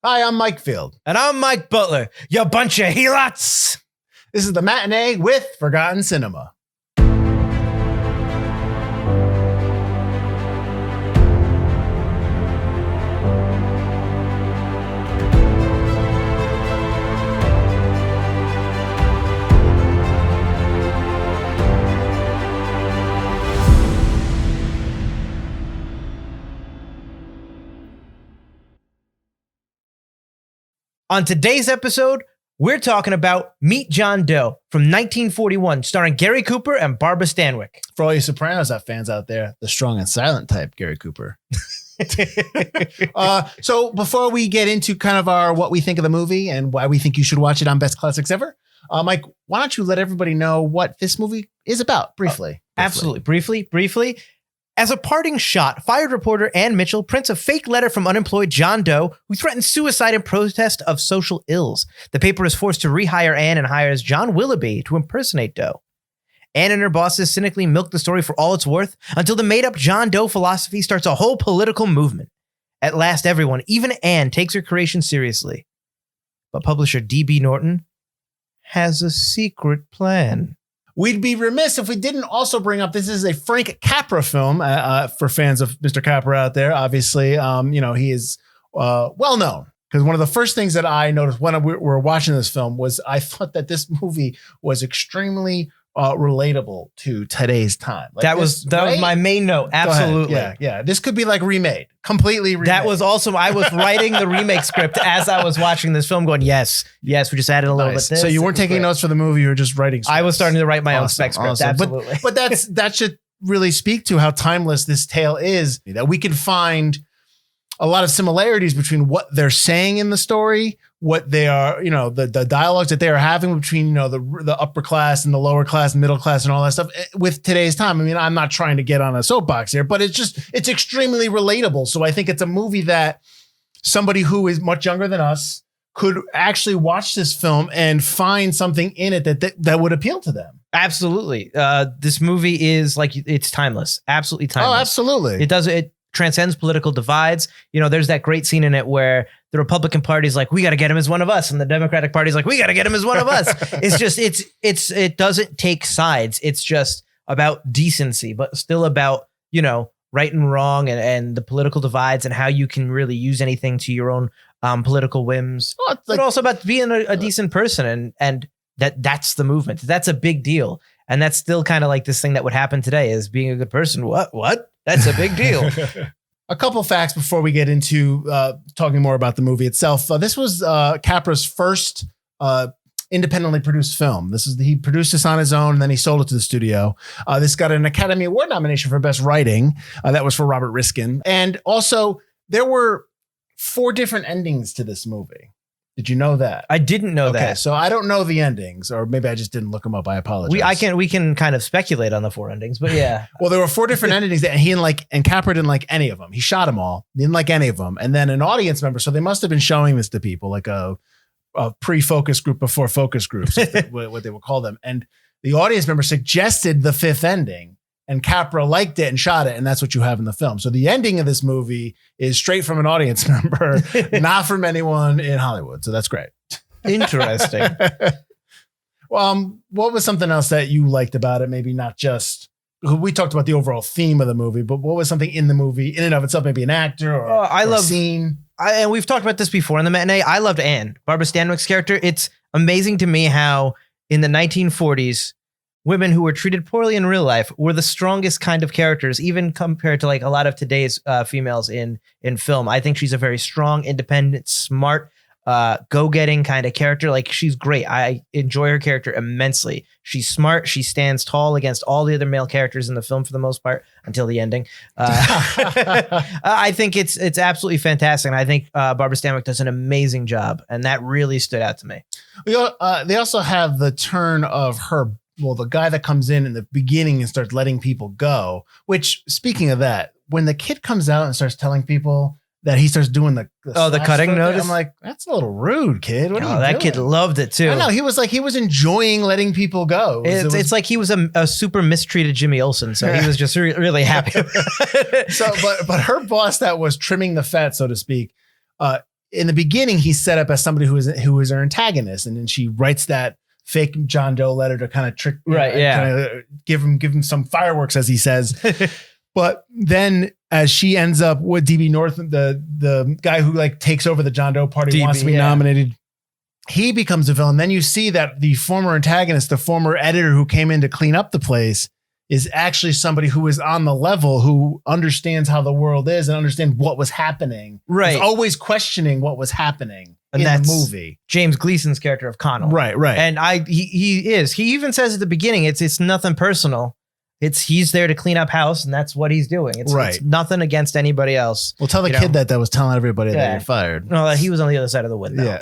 Hi, I'm Mike Field. And I'm Mike Butler, you bunch of helots. This is the Matinee with Forgotten Cinema. On today's episode, we're talking about Meet John Doe from 1941, starring Gary Cooper and Barbara Stanwyck. For all you Sopranos fans out there, the strong and silent type Gary Cooper. So before we get into kind of our what we think of the movie and why we think you should watch it on Best Classics Ever, Mike, why don't you let everybody know what this movie is about briefly? Absolutely. Briefly. As a parting shot, fired reporter Ann Mitchell prints a fake letter from unemployed John Doe, who threatens suicide in protest of social ills. The paper is forced to rehire Ann and hires John Willoughby to impersonate Doe. Ann and her bosses cynically milk the story for all it's worth until the made-up John Doe philosophy starts a whole political movement. At last, everyone, even Ann, takes her creation seriously. But publisher D.B. Norton has a secret plan. We'd be remiss if we didn't also bring up, this is a Frank Capra film for fans of Mr. Capra out there. Obviously, he is well known because one of the first things that I noticed when we were watching this film was I thought that this movie was extremely relatable to today's time. Like that was my main note. Absolutely. Yeah. This could be like completely remade. That was also, I was writing the remake script as I was watching this film going, yes, we just added a little bit this. So you weren't taking notes for the movie, you were just writing scripts. I was starting to write my own spec script. Awesome. Absolutely. But that should really speak to how timeless this tale is, that we can find a lot of similarities between what they're saying in the story, what they are, the dialogues that they are having between, the upper class and the lower class, middle class and all that stuff with today's time. I mean, I'm not trying to get on a soapbox here, but it's extremely relatable. So I think it's a movie that somebody who is much younger than us could actually watch this film and find something in it that would appeal to them. Absolutely. This movie is it's timeless. Absolutely timeless. Oh, absolutely. It transcends political divides. There's that great scene in it where the Republican Party's like, we got to get him as one of us. And the Democratic Party's like, we got to get him as one of us. It doesn't take sides. It's just about decency, but still about, right and wrong and the political divides and how you can really use anything to your own political whims. But also about being a decent person and that's the movement. That's a big deal. And that's still kind of like this thing that would happen today is being a good person. What? That's a big deal. A couple facts before we get into talking more about the movie itself. This was Capra's first independently produced film. He produced this on his own, and then he sold it to the studio. This got an Academy Award nomination for Best Writing. That was for Robert Riskin. And also, there were 4 different endings to this movie. Did you know that? I didn't know that. So I don't know the endings, or maybe I just didn't look them up. I apologize. We can kind of speculate on the 4 endings, but yeah. Well, there were 4 different endings that and Capra didn't like any of them. He shot them all. He didn't like any of them. And then an audience member, so they must have been showing this to people, like a pre-focus group before focus groups, what they would call them. And the audience member suggested the 5th ending. And Capra liked it and shot it, and that's what you have in the film. So the ending of this movie is straight from an audience member, not from anyone in Hollywood. So that's great. Interesting. Well, what was something else that you liked about it? Maybe not just, we talked about the overall theme of the movie, but what was something in the movie in and of itself, maybe an actor or a scene? And we've talked about this before in the Matinee. I loved Anne, Barbara Stanwyck's character. It's amazing to me how in the 1940s, women who were treated poorly in real life were the strongest kind of characters, even compared to like a lot of today's females in film. I think she's a very strong, independent, smart, go-getting kind of character. Like, she's great. I enjoy her character immensely. She's smart. She stands tall against all the other male characters in the film for the most part until the ending. I think it's absolutely fantastic. And I think Barbara Stanwyck does an amazing job. And that really stood out to me. They also have the turn of her. Well, the guy that comes in the beginning and starts letting people go, which, speaking of that, when the kid comes out and starts telling people that he starts doing the cutting notice, I'm like, that's a little rude, kid. What are you doing? That kid loved it too. I know. He was enjoying letting people go. It's like he was a super mistreated Jimmy Olsen. So he was just really happy. But her boss that was trimming the fat, so to speak, in the beginning, he's set up as somebody who is her antagonist. And then she writes that fake John Doe letter to kind of trick, kind of give him some fireworks, as he says. But then as she ends up with DB Norton, the guy who like takes over the John Doe party, wants to be nominated, he becomes a villain. Then you see that the former antagonist, the former editor who came in to clean up the place, is actually somebody who is on the level, who understands how the world is and understands what was happening. Right. He's always questioning what was happening in the movie. James Gleason's character of Connell. Right. And he even says at the beginning, it's nothing personal. He's there to clean up house, and that's what he's doing. It's nothing against anybody else. Well, tell the kid that was telling everybody that you're fired. No, he was on the other side of the window. Yeah.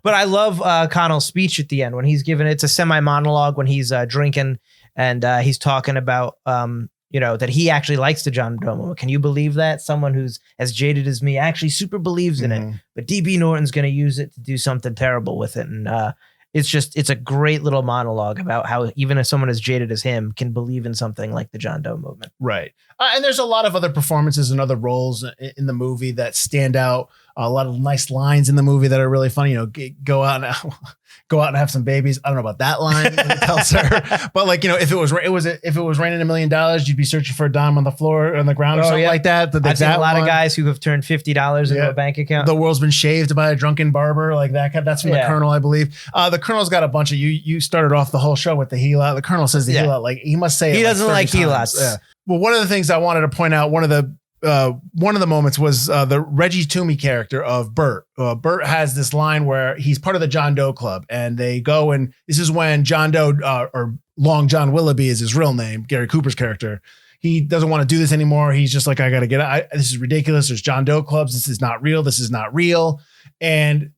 But I love Connell's speech at the end when he's giving it's a semi monologue when he's drinking and he's talking about that he actually likes the John Doe moment. Can you believe that? Someone who's as jaded as me actually super believes in it, but DB Norton's going to use it to do something terrible with it. And it's a great little monologue about how even if someone as jaded as him can believe in something like the John Doe movement. Right. And there's a lot of other performances and other roles in the movie that stand out. A lot of nice lines in the movie that are really funny. Go out and have some babies. I don't know about that line. He tells her, but if it was raining $1 million, you'd be searching for a dime on the floor, on the ground, or something like that. I've seen a lot of guys who have turned $50 into a bank account. The world's been shaved by a drunken barber, like that. That's from the Colonel, I believe. The Colonel's got a bunch of you started off the whole show with the heel-out. The Colonel says the heel-out, like he must say he doesn't like heel-outs. Yeah. Well, one of the things I wanted to point out, one of the moments was the Reggie Toomey character of Bert. Bert has this line where he's part of the John Doe Club, and they go, and this is when John Doe, or Long John Willoughby is his real name, Gary Cooper's character. He doesn't want to do this anymore. He's just like, I got to get out. This is ridiculous. There's John Doe clubs. This is not real. This is not real. And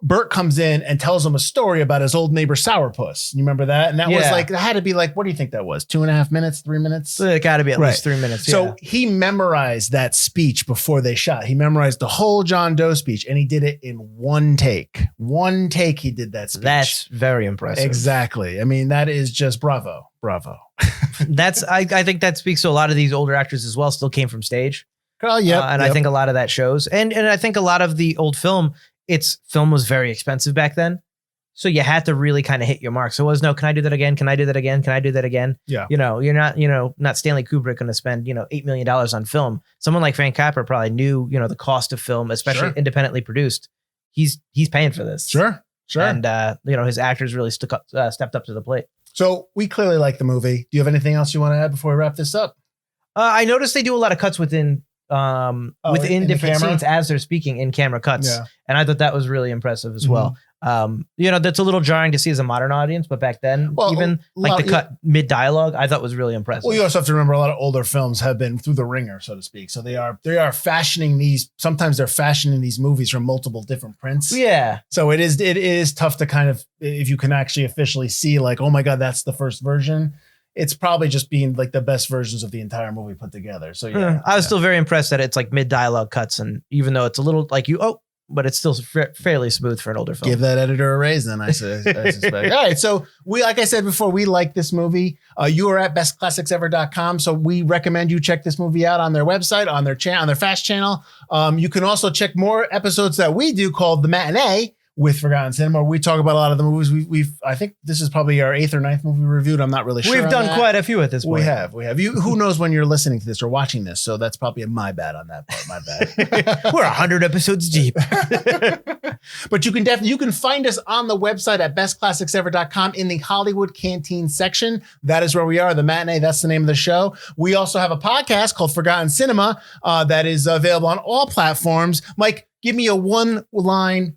Bert comes in and tells him a story about his old neighbor Sourpuss. You remember that? And that was like, that had to be like, what do you think that was? 2.5 minutes, 3 minutes? It got to be at least 3 minutes. So he memorized that speech before they shot. He memorized the whole John Doe speech, and he did it in one take. One take, he did that speech. That's very impressive. Exactly. I mean, that is just bravo. I think that speaks to a lot of these older actors as well. Still came from stage. Oh yeah, I think a lot of that shows, and I think a lot of the old film. Film was very expensive back then, so you had to really kind of hit your mark. So it was no, can I do that again? Can I do that again? Can I do that again? Yeah, you're not Stanley Kubrick going to spend $8 million on film. Someone like Frank Capra probably knew the cost of film, especially independently produced. He's paying for this. Sure. And his actors really stepped up to the plate. So we clearly like the movie. Do you have anything else you want to add before we wrap this up? I noticed they do a lot of cuts within different scenes as they're speaking, in camera cuts. And I thought that was really impressive as well. That's a little jarring to see as a modern audience, but back then, even the cut mid dialogue, I thought was really impressive. Well, you also have to remember a lot of older films have been through the ringer, so to speak. So they are fashioning these. Sometimes they're fashioning these movies from multiple different prints. Yeah. So it is tough to kind of, if you can actually officially see like, oh my God, that's the first version. It's probably just being like the best versions of the entire movie put together. So I was still very impressed that it's like mid dialogue cuts, and even though it's a little like but it's still fairly smooth for an older film. Give that editor a raise, then I suspect. All right, so like I said before, we like this movie. You are at bestclassicsever.com, so we recommend you check this movie out on their website, on their channel, on their Fast channel. You can also check more episodes that we do called The Matinee with Forgotten Cinema. We talk about a lot of the movies I think this is probably our 8th or 9th movie we reviewed. I'm not really sure. We've done quite a few at this point. We have. Who knows when you're listening to this or watching this? So that's probably my bad on that part. My bad. We're 100 episodes deep. But you can find us on the website at bestclassicsever.com in the Hollywood Canteen section. That is where we are. The Matinee. That's the name of the show. We also have a podcast called Forgotten Cinema that is available on all platforms. Mike, give me a one-line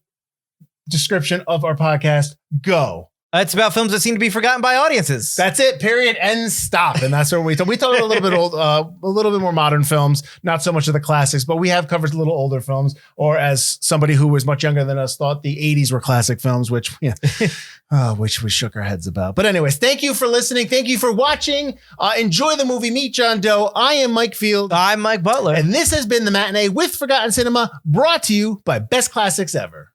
description of our podcast. Go. It's about films that seem to be forgotten by audiences. That's it. Period. End. Stop. And that's where we talk a little bit a little bit more modern films, not so much of the classics, but we have covered a little older films, or as somebody who was much younger than us thought, the 80s were classic films, which we shook our heads about. But anyways, thank you for listening. Thank you for watching. Enjoy the movie Meet John Doe. I am Mike Field. I'm Mike Butler. And this has been The Matinee with Forgotten Cinema, brought to you by Best Classics Ever.